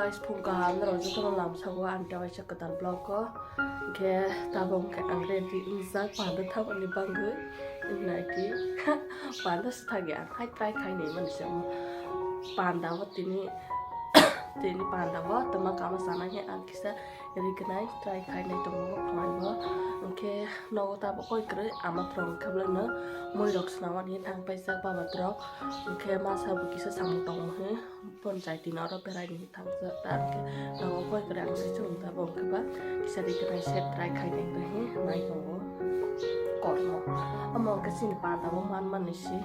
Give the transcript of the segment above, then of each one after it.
guys pungkahan rojo kono lam sago ante wai chakatal blog ko ke tabong ke angre di unza pada thap ani bangu ina ki pada sthage hai try khai nei man sem panda watini tini panda wa tama kama sana he ankisa rignai try khai nei to mo phai ba ke no ta bo koi kre ama prong khabla na moi rok snawan hin ang paisa ba batrok ke ma sa bu kisa sam tong he pon chai ti na ro perai ni thang sa ta ke no koi kre ang se chung ta bo ke ba kisa rignai set try khai nei to he mai ko kor mo among ka sin pa ta mo man ni si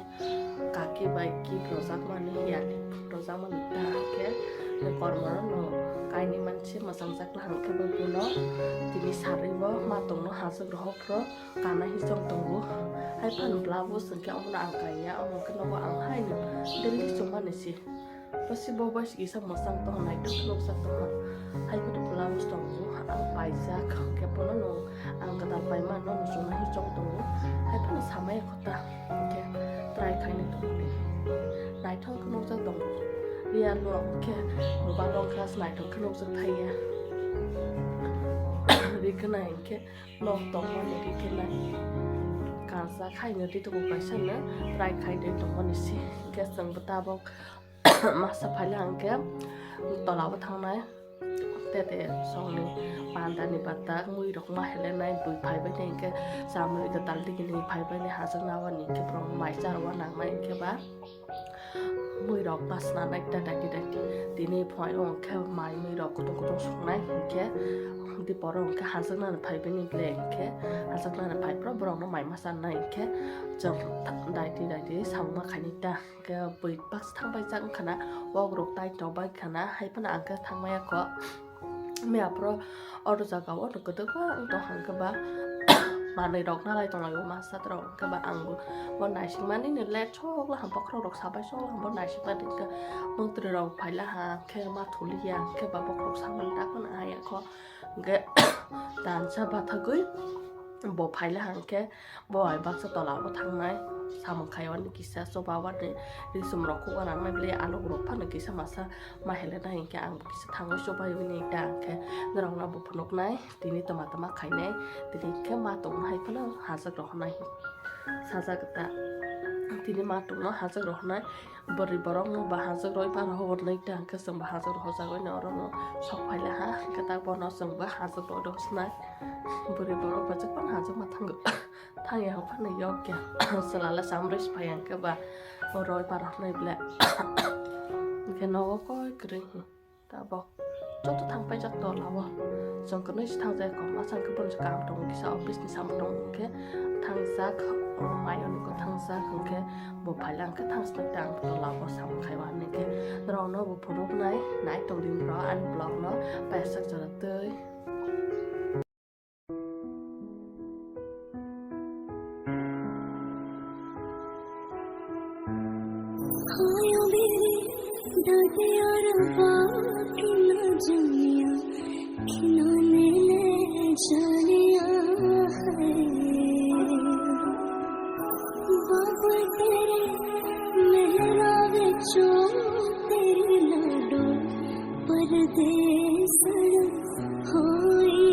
ka ke bai ki project man ni ya ni project man ta ke kor mo no kai ni man si masang sak la hang ke ba pu no tini sari bo ma tong no ha sa ro pro kana hi chong tong bu hai phan bla bu sung ke ong na ang kai ya ong ke no ba ang hai ni den li chong man ni si possible ba si sa masang to nai to no sa to hai ko bla bu tong bu ang pai sa ke po no ang ka dal pai ma no no sung hi chong tong bu hai phan sa mai ko ta ke try khai ni to ni nai thong ko no sa tong ria lo ke mo ba long class nai to ko no sa thai ya ri ka nai ke no tong ma ni ri ke nai kan sa khai ni ti to ko ka san na try khai de to ma ni si ke sang ba ta bok ma sa phai lang ke to la ba thang nai te song ni pan ta ni pata mui rok ma hele nai bui phai ba nei ke samri ka tal ti ni phai ba ni ha sang na wa ni ke prong mai char wa nang nai ke ba mui rok pas na nai ta ti ni phoi ong ke mai mui rok ko tong song nai ke di porong ke ha sang na phai ba ni le ke ha sang na phai pro brong no mai ma san nai ke jong dai ti sang ma khai ni ta ke bui pas thang bai chang khana wa rok tai to bai khana hai pa na ang ke thang mai ko me apro or jaga wa to to ba to hang ke ba ma nei dok na lai tong lai ma sa tro ke ba ang bon nai sing man ni le chok la ham pa kro dok sa ba chok la ham bon nai sing ba din ke mong tro ro phai la ha ke ma thuli ya ke ba bok rok sa man ta ko na ya ko ge dan sa ba tha gui bo phai la hang ke bo ai ba sa to la ba thang nai sam khai wan ki sa so ba wa de ri sum ro ko na mai ble alo ro pha na ki sa ma sa ma hele na ke ang ki sa thang so ba wi ni ta ke nrong na bu phnok nai ti ni tama khai nai ti ni ke ma tong hai pha na ha sa ro nai sa sa ka ta ti ni ma tong no ha sa ro nai bari borong no ba ha sa ro pa ro hor nai ta ke sam ba ha sa ro sa go na ro no sok phai la ha ka ta bo no sam ba ha sa ro do snai bari borong ba cha pa ha sa ma thang thang ya pha na yo ke sala la samris phayang ke ba roi pa ro nai ble ke no ko kre ta bo to thang pa cha to la wa song ko nei thang ja ko ma sang ke bon ka tong ki sa office ni sam tong ke thang sa mai on ko thang sa ko ke bo phalang ke thang sa tang to la bo sam khai wa ni ke ro no bo phonok nai tong din ro an blog no pa sak cha tơi दादे और बाकी न जानिया खिलौने ले जानिया है बाबा तेरे मेहरा विचो तेरी लाडो परदेस होई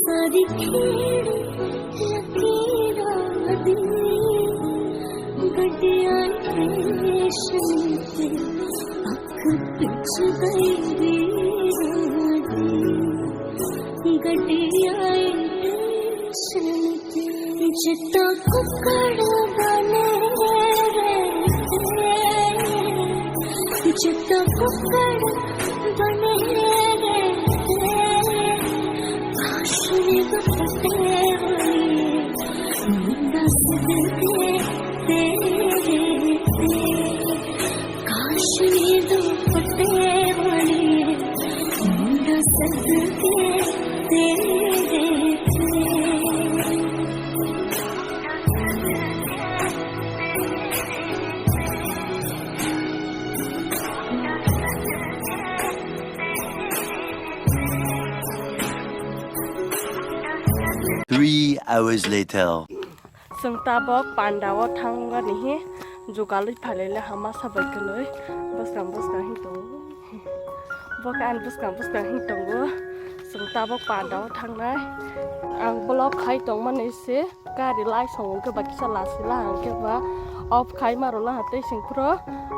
सारी दी गड्डिया स्टेशन ते अख पिछ गई दी गड्डिया स्टेशन ते जिता कुकड़ बने जिता कुकड़ बने काशनी दुपट्टे काशनी दुपट्टे वाली मुंडा सदके तेरे 3 hours later. जों ताबक पांडाव थांगानिहि जुगालै फालेले हामा साबायखनै बसकां हिंतो बकान बसकां हिंतो जों ताबक पांडाव थांनाय आं ब्लक खाइ दंमोन एसे गारि लाइ संगो बाकिसा लासिला आंके बा अफ खाइ मारोला हाते सिंफ्रो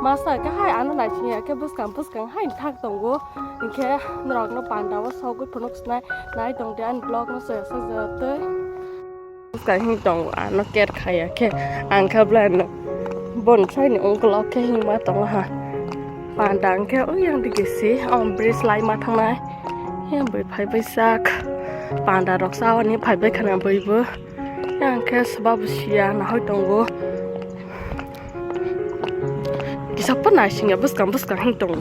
मासा के हाय आनो नाइसिया के बसकां हाय थाक दंगो इनके नरगनो पांडाव सावगो फनोक्सनाय नाय दं दे आन ब्लक न सजते cái hình tông nó kẹt khai cái ăn khắp lên bồn say này ông có cái hình mà tông hả bàn đằng cái ơi yang đi cái gì ông bridge lại mà thằng này yang bị phải bị sạc bàn đằng đọc sao anh phải bị khả năng bị vỡ yang cái sebab sia nó hơi tông go cái sao bắt này sinh bus cam hình tông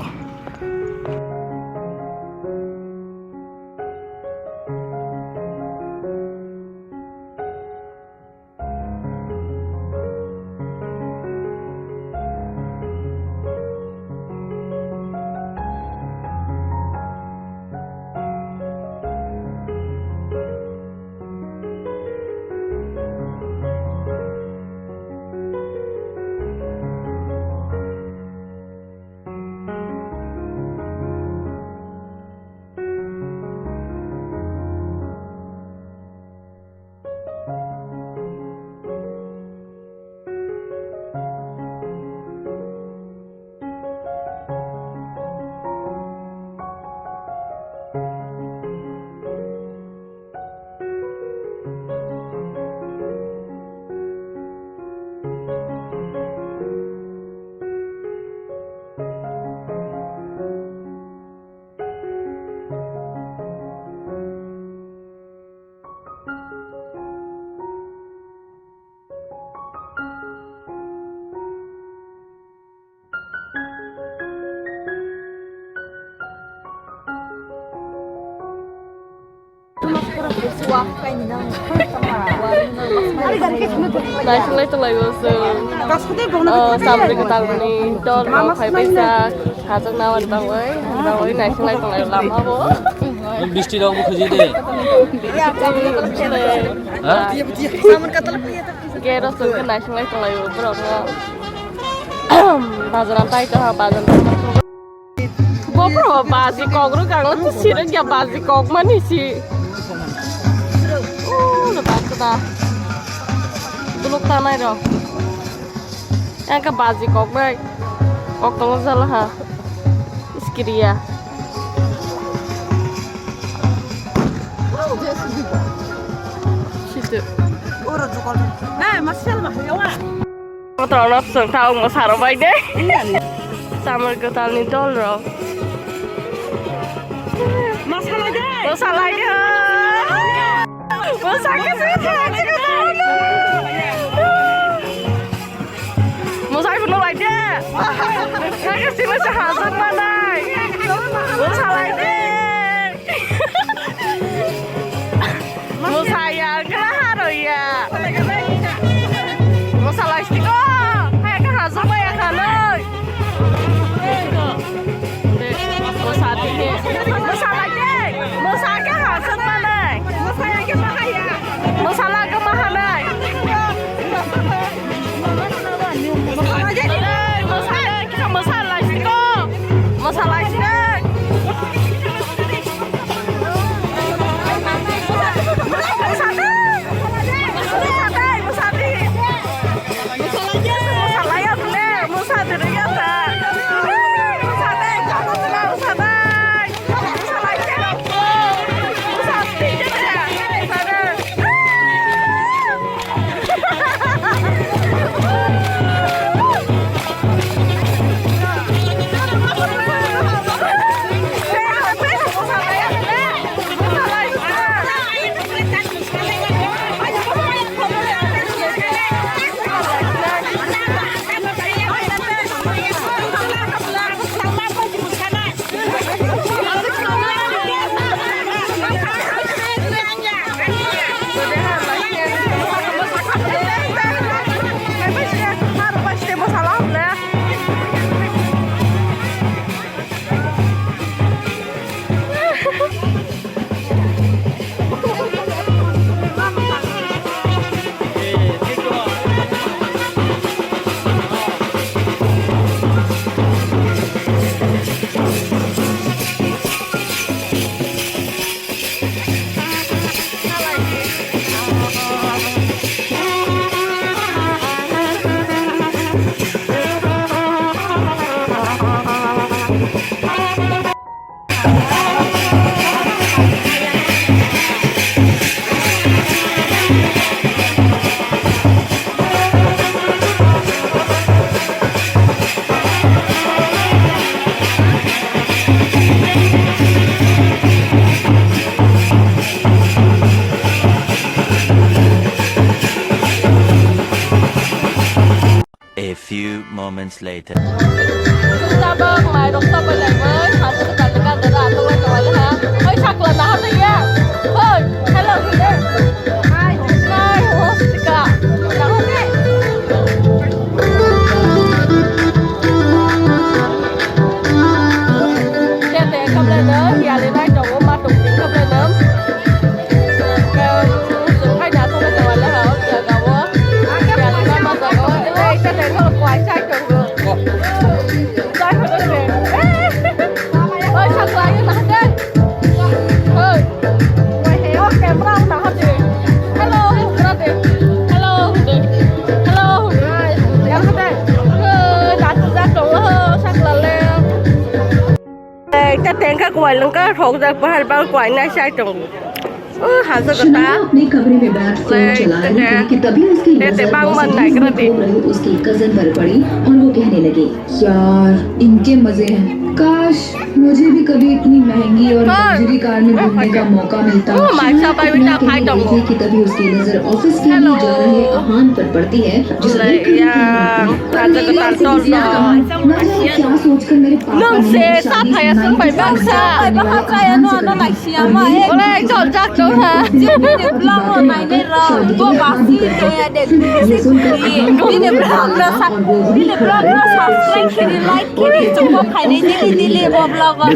Này chúng lấy từ lời của sự sampai kita ini dol mau phải bây giờ hà trong nào anh bằng với này chúng lấy từ lời làm hả bố? Bisti dong buku jadi. Cái đó sự cái này chúng lấy từ lời của bro nó bazaran tay cho hà bazaran bố bro bazi kong rồi càng lắm xí đó kia bazi kong mà ní xí lepas kita dulu tanah dong yang ke bazi kok baik kok tunggu salah ha iskiria situ orang juga nah masih mah ya wah motor nafsu tahu nggak sarap baik deh sama kita nih dol masalah deh sakit mau saya penuh aja saya sih masih hasil mana mau salah deh mau saya kelahar ya mau salah istiko kayak ke hasil banyak kan mau saat ini mau salah deh mau saya hasil mana mau saya ke bahaya masalah kemahalan masalah kita masalah itu masalah itu moments later. Chúng ta bơm mày đọc tập lại với hắn sẽ cần được cái đó tôi quay lại ha. Ơi chắc là nào thế nhá. Thôi, hello chị đây. Hai, hostika. Nào thế. Để cầm lên nữa, nhà lên đây trồng mà trồng tiền cầm lên nữa. Cái hai nhà tôi quay lại hả? Giờ cậu á. Nhà lên đây mà giờ cậu đây cái này nó quái sai trồng được. Sai phải được nè. Ơi chắc là như nào thế? Ơi. Quay héo kèm rau nào hết đi. Hello, ra đi. Hello, đi. Hello. Em hết đây. Đặt ra trồng chắc là lên. Cái tên các quầy luôn cái thuộc ra bao quầy này sai trồng. Hãy subscribe cho kênh Ghiền Mì Gõ để không bỏ lỡ những उसकी cousin पर पड़ी और वो कहने लगी यार इनके मजे हैं काश मुझे भी कभी इतनी महंगी और लग्जरी कार में घूमने का मौका मिलता कि तभी उसकी नजर ऑफिस के लिए जा रहे अहान पर पड़ती है जिसे क्या सोचकर मेरे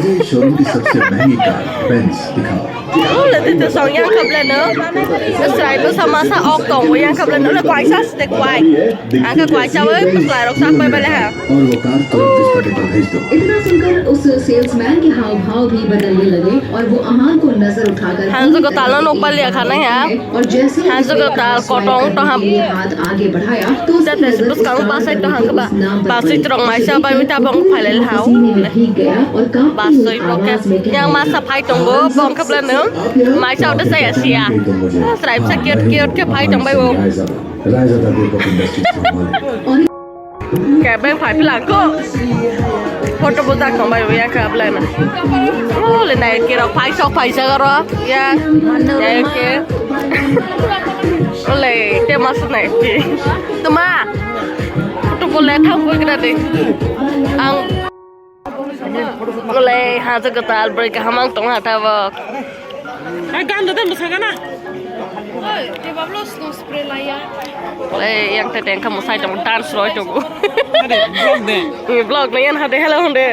मुझे शोरूम की सबसे महंगी कार बेंज दिखाओ Lần thứ sáu yang khập lên nữa. Sai lúc sau mà sao ốc cổng của yang khập lên nữa là quái sát để quái. Anh cái quái cháu ấy bắt lại đọc sát bay bay lại hả? और वो car तुरंत इस पते पर भेज दो इतना सुनकर उस सेल्समैन के हाव भाव भी बदलने लगे और वो अहान को नजर उठाकर Hắn जो cái tao nó bơi liền khả năng hả? और जैसे ही Hắn जो cái tao có trống to hả? हाथ आगे बढ़ाया तो Chắc là lúc sau ba sai to hẳn các bạn. Ba sai trồng máy sao bay với ta bông phải lên háo. भीग गया और Ba sai rocket. Yang masa phai trồng bố bông khập lên nữa. Máy sao nó say ở xìa. Sai sẽ kia kia phai trồng bay bông. Raizada group of industries संभाले Kẻ bên phải phía làng cô. Photo bố trồng bay với yang khập lên này. Lên này kia nó phai sao đó. Yang. Yang kia. Oleh, dia masuk naik je. Tu mah, tu boleh tahu kita deh. Ang, oleh hanya ketal beri kehamang tong hata bak. Kan tu mesti kan ah? Oleh yang tadi yang kamu saya tong dance roy tong. Ada vlog deh. Ini vlog ni yang hade hello hande.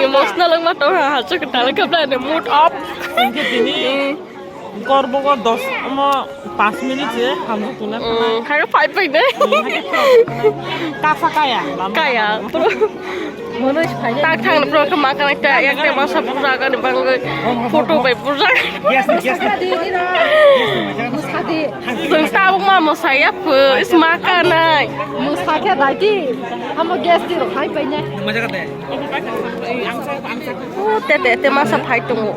Emotional lang matong hanya ketal kebelah ni mood off. Ini korbo kor 5 minit je hamzo tuna Hai cái phải vậy đấy. kasa kaya Kaya, bro. Tak thang bro kemakan ada yang dia masa pura kan bang foto baik pura. yes Sung tahu mama saya is makanan. Musaka tadi, kamu guys di rumah apa ini? macam kata angsa Oh, tete masa pai tunggu.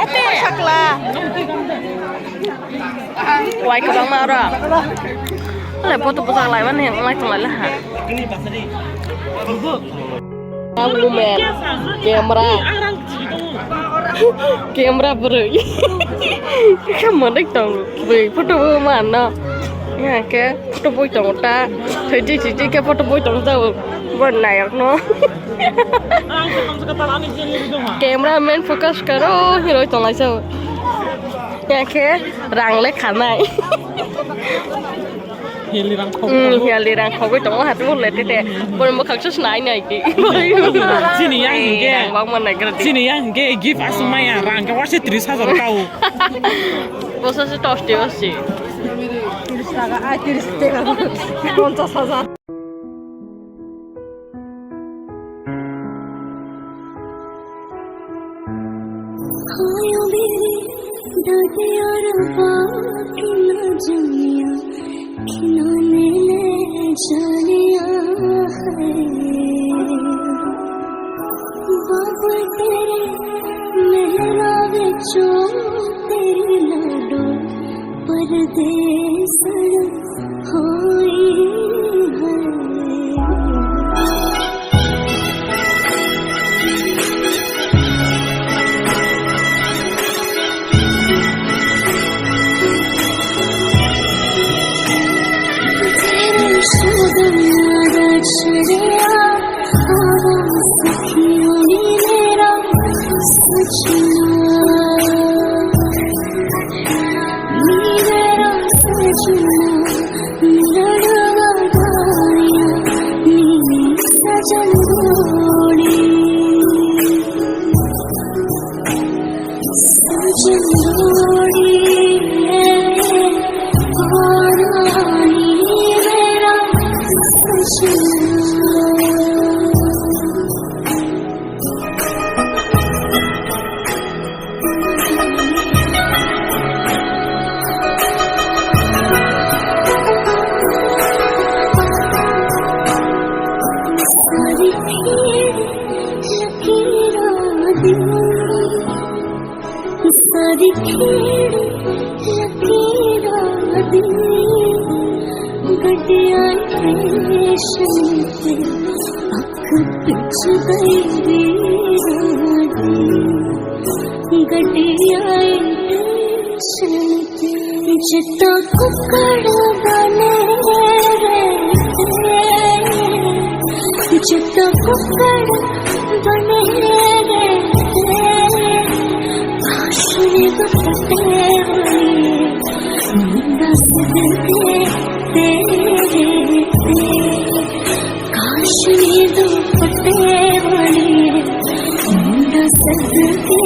Oke, saklah. Quay cái băng màu đó. Lại foto besar lại mana yang lain tengah lah. ini pas tadi Lumen, kamera beri. Kamu nak tahu beri foto mana? Ya ke foto boy tahu tak? Jadi ke foto boy tahu tahu. Bukan naik no. angsa kata ani jadi itu mah Cameraman fokus karo hero tahu lah so. Ya ke rang lek khanai. hilirang kau Ya lirang kau itu tahu hatu lek tete. Bukan mau kaksus naik naik di. sini yang hingga Bang mana kerja? sini yang hingga give asuma ya rang kau masih 30,000 kau Bosan sih tos dia sih. Tiris tega, 50,000. आयो मेरे दादे और बाकी न जमिया खिलौने ले जानिया है बाबा तेरे मेहरा विचों तेरी लाडो परदेस होई है जितना कुकड़ बने जितना कुकड़ बने आशरे दुपट्टे काशनी दुपट्टे वाली मुंडा सदके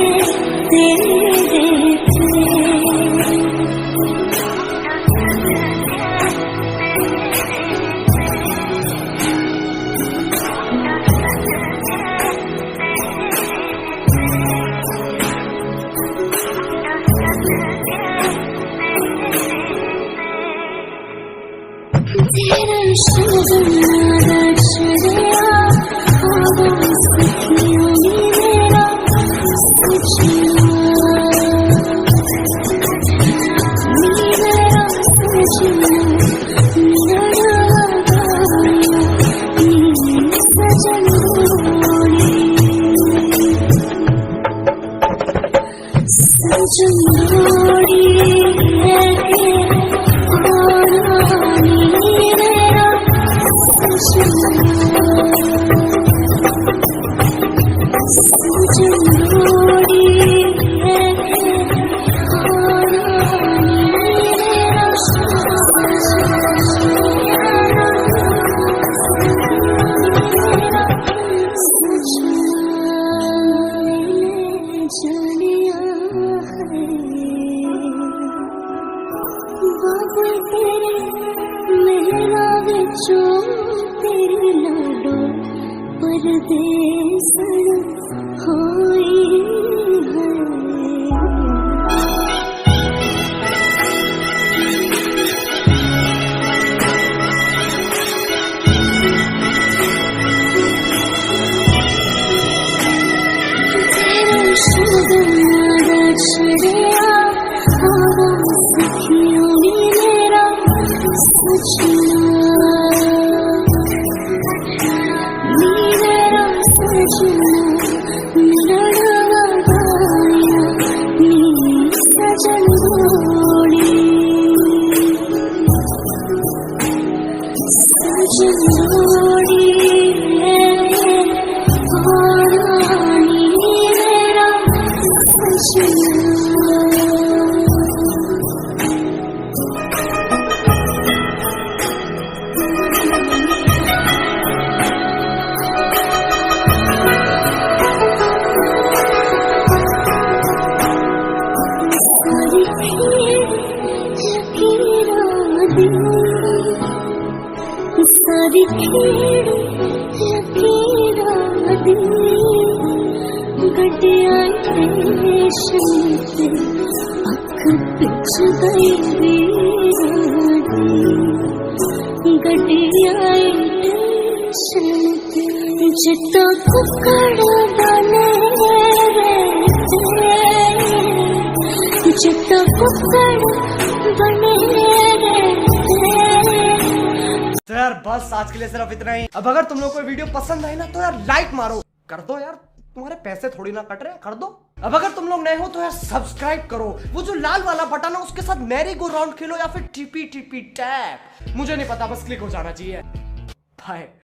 जितना कुकड़ बने जितना कुकड़ बने। तो यार बस आज के लिए सिर्फ इतना ही। अब अगर तुम लोग को वीडियो पसंद आई ना तो यार लाइक मारो, कर दो यार, तुम्हारे पैसे थोड़ी ना कट रहे, कर दो। अब अगर तुम लोग नए हो तो यार सब्सक्राइब करो, वो जो लाल वाला बटन है उसके साथ मैरी गो राउंड खेलो या फिर टिपी टिपी टैप, मुझे नहीं पता, बस क्लिक हो जाना चाहिए। बाय।